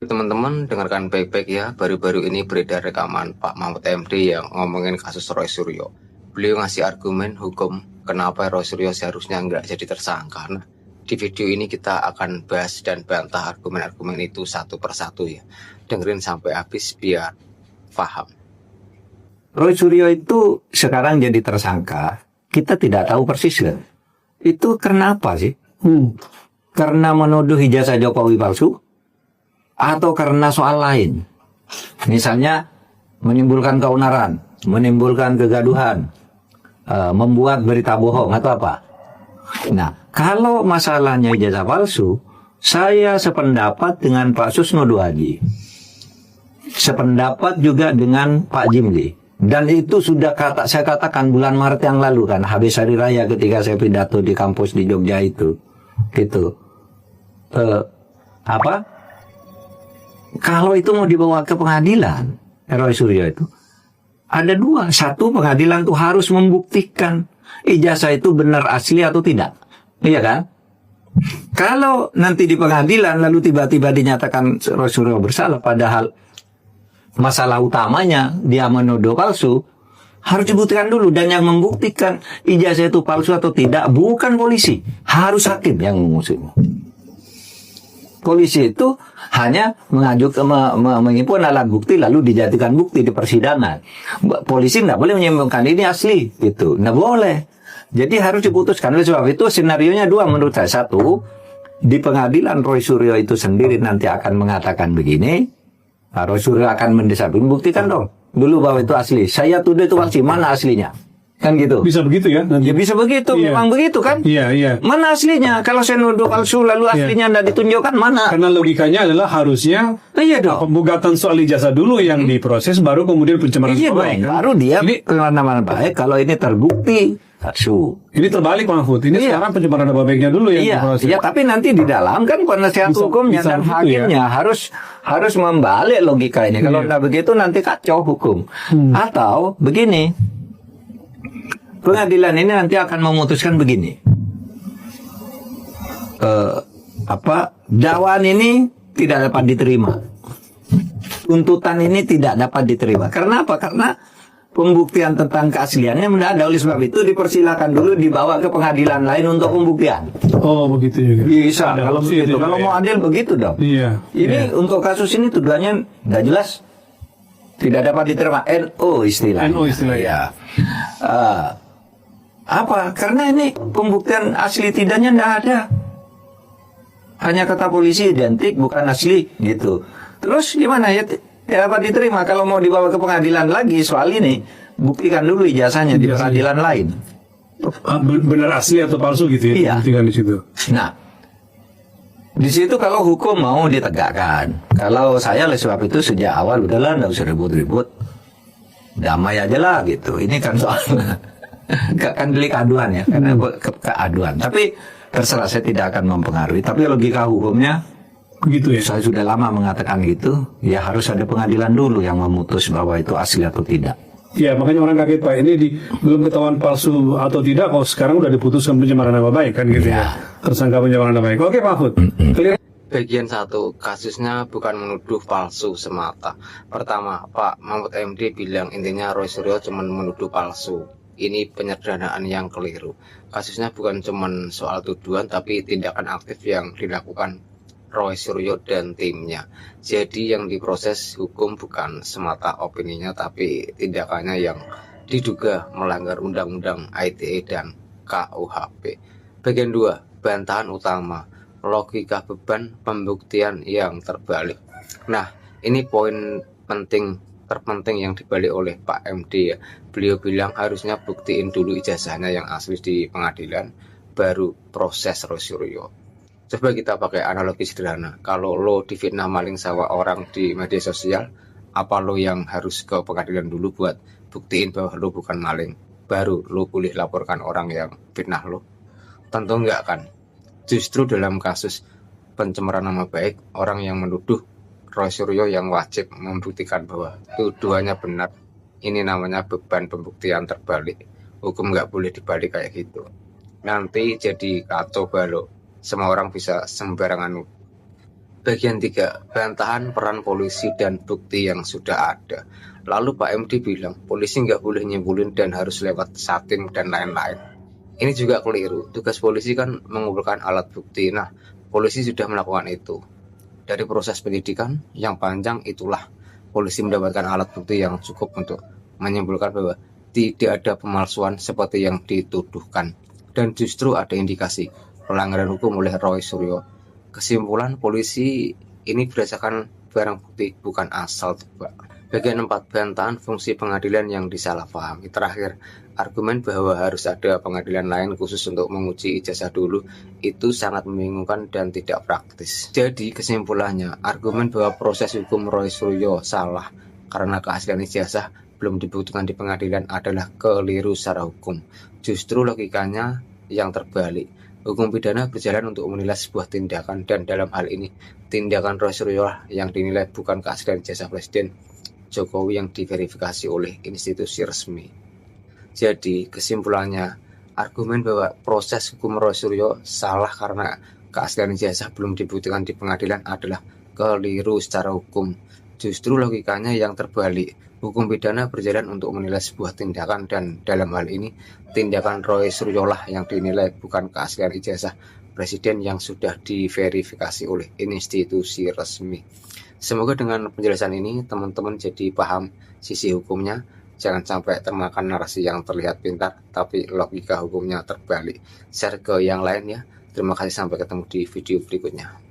Teman-teman dengarkan baik-baik ya, baru-baru ini beredar rekaman Pak Mahfud MD yang ngomongin kasus Roy Suryo. Beliau ngasih argumen hukum kenapa Roy Suryo seharusnya nggak jadi tersangka. Nah, di video ini kita akan bahas dan bantah argumen-argumen itu satu persatu ya. Dengerin sampai habis biar paham. Roy Suryo itu sekarang jadi tersangka, kita tidak tahu persis kan? Itu karena apa sih? Karena menuduh ijazah Jokowi palsu? Atau karena soal lain? Misalnya menimbulkan keonaran, menimbulkan kegaduhan, membuat berita bohong atau apa? Nah, kalau masalahnya ijazah palsu, saya sependapat dengan Pak Susno Duhaji, sependapat juga dengan Pak Jimli. Dan itu sudah saya katakan bulan Maret yang lalu kan, habis hari raya ketika saya pidato di kampus di Jogja itu, gitu. Kalau itu mau dibawa ke pengadilan, Roy Suryo itu ada dua. Satu, pengadilan tuh harus membuktikan ijazah itu benar asli atau tidak, iya kan? Kalau nanti di pengadilan lalu tiba-tiba dinyatakan Roy Suryo bersalah, padahal masalah utamanya dia menuduh palsu, harus dibuktikan dulu. Dan yang membuktikan ijazah itu palsu atau tidak bukan polisi, harus hakim yang mengusutnya. Polisi itu hanya mengajukan mengimpun alat bukti lalu dijadikan bukti di persidangan. Polisi tidak boleh menyimpulkan ini asli, gitu. Tidak boleh. Jadi harus diputuskan. Oleh sebab itu senarionya dua menurut saya. Satu, di pengadilan Roy Suryo itu sendiri nanti akan mengatakan begini. Pak Roy Suryo akan mendesak, buktikan dong dulu bahwa itu asli. Saya tuduh itu palsu, mana aslinya? Kan gitu. Bisa begitu ya? Nanti. Ya bisa begitu, Iya. memang begitu kan? Iya, iya. Mana aslinya? Kalau saya nuduh palsu lalu aslinya tidak ditunjukkan, mana? Karena logikanya adalah harusnya Iya dong. pembukaan soal ijazah dulu yang diproses, baru kemudian pencemaran Iya nama dong. baik. Kan? Baru dia Ini, kemana-mana baik kalau ini terbukti palsu. ini terbalik Mahfud. Ini Iya. sekarang pencemaran nama baiknya dulu yang Iya, diproses. iya, tapi nanti di dalam kan penasehat Bisa- hukumnya bisa dan begitu hakimnya harus membalik logika ini. Kalau Iya. tidak begitu nanti kacau hukum. Atau begini, pengadilan ini nanti akan memutuskan begini. Dakwaan ini tidak dapat diterima. Tuntutan ini tidak dapat diterima. Karena apa? Karena pembuktian tentang keasliannya tidak ada. Oleh sebab itu dipersilakan dulu dibawa ke pengadilan lain untuk pembuktian. Oh, begitu juga. Bisa Ada kalau opsi begitu. itu juga Kalau ya. mau adil begitu dong. Iya. Ini iya. untuk kasus ini tuduhannya tidak jelas, tidak dapat diterima. NO istilahnya. NO istilahnya. Ya. Apa? Karena ini pembuktian asli tidaknya tidak ada. Hanya kata polisi identik, bukan asli gitu. Terus gimana ya? Ya dapat diterima. Kalau mau dibawa ke pengadilan lagi soal ini, buktikan dulu ijazahnya di pengadilan lain. Benar asli atau palsu gitu ya? Iya. Buktikan di situ. Nah, di situ kalau hukum mau ditegakkan. Kalau saya oleh sebab itu sejak awal udahlah nggak usah ribut-ribut, damai aja lah gitu. Ini kan soal nggak kan delik aduan ya, karena keaduan. Tapi terserah, saya tidak akan mempengaruhi. Tapi logika hukumnya Begitu ya? saya sudah lama mengatakan gitu. Ya harus ada pengadilan dulu yang memutus bahwa itu asli atau tidak. Ya, makanya orang kaget Pak. Ini belum ketahuan palsu atau tidak, kok sekarang udah diputuskan pencemaran nama baik kan gitu ya? Tersangka pencemaran nama baik. Oke, Mahfud. Clear? Bagian 1, kasusnya bukan menuduh palsu semata. Pertama, Pak Mahfud MD bilang intinya Roy Suryo cuma menuduh palsu. Ini penyederhanaan yang keliru. Kasusnya bukan cuma soal tuduhan, tapi tindakan aktif yang dilakukan Roy Suryo dan timnya. Jadi yang diproses hukum bukan semata opininya, tapi tindakannya yang diduga melanggar Undang-Undang ITE dan KUHP. Bagian 2, bantahan utama, logika beban pembuktian yang terbalik. Nah, ini poin terpenting yang dibalik oleh Pak MD ya. Beliau bilang harusnya buktiin dulu ijazahnya yang asli di pengadilan, baru proses Roy Suryo. Coba kita pakai analogi sederhana. Kalau lo difitnah maling sama orang di media sosial, apa lo yang harus ke pengadilan dulu buat buktiin bahwa lo bukan maling, baru lo boleh laporkan orang yang fitnah lo? Tentu enggak kan. Justru dalam kasus pencemaran nama baik, orang yang menuduh Roy Suryo yang wajib membuktikan bahwa tuduhannya benar. Ini namanya beban pembuktian terbalik. Hukum nggak boleh dibalik kayak gitu. Nanti jadi kacau balau. Semua orang bisa sembarangan Bagian 3, bantahan peran polisi dan bukti yang sudah ada. Lalu Pak MD bilang polisi nggak boleh nyimpulin dan harus lewat satim dan lain-lain. Ini juga keliru. Tugas polisi kan mengumpulkan alat bukti. Nah, polisi sudah melakukan itu. Dari proses penyidikan yang panjang itulah polisi mendapatkan alat bukti yang cukup untuk menyimpulkan bahwa tidak ada pemalsuan seperti yang dituduhkan. Dan justru ada indikasi pelanggaran hukum oleh Roy Suryo. Kesimpulan polisi ini berdasarkan barang bukti, bukan asal tebak. Bagian 4, bantahan fungsi pengadilan yang disalahpahami. Terakhir, argumen bahwa harus ada pengadilan lain khusus untuk menguji ijazah dulu itu sangat membingungkan dan tidak praktis. Jadi kesimpulannya, argumen bahwa proses hukum Roy Suryo salah karena keaslian ijazah belum dibuktikan di pengadilan adalah keliru secara hukum. Justru logikanya yang terbalik. Hukum pidana berjalan untuk menilai sebuah tindakan, dan dalam hal ini tindakan Roy Suryo yang dinilai bukan keaslian ijazah Presiden Jokowi yang diverifikasi oleh institusi resmi. Jadi kesimpulannya, argumen bahwa proses hukum Roy Suryo salah karena keaslian ijazah belum dibuktikan di pengadilan adalah keliru secara hukum. Justru logikanya yang terbalik. Hukum pidana berjalan untuk menilai sebuah tindakan, dan dalam hal ini tindakan Roy Suryo lah yang dinilai bukan keaslian ijazah Presiden yang sudah diverifikasi oleh institusi resmi. Semoga dengan penjelasan ini teman-teman jadi paham sisi hukumnya. Jangan sampai termakan narasi yang terlihat pintar tapi logika hukumnya terbalik. Share ke yang lain ya. Terima kasih, sampai ketemu di video berikutnya.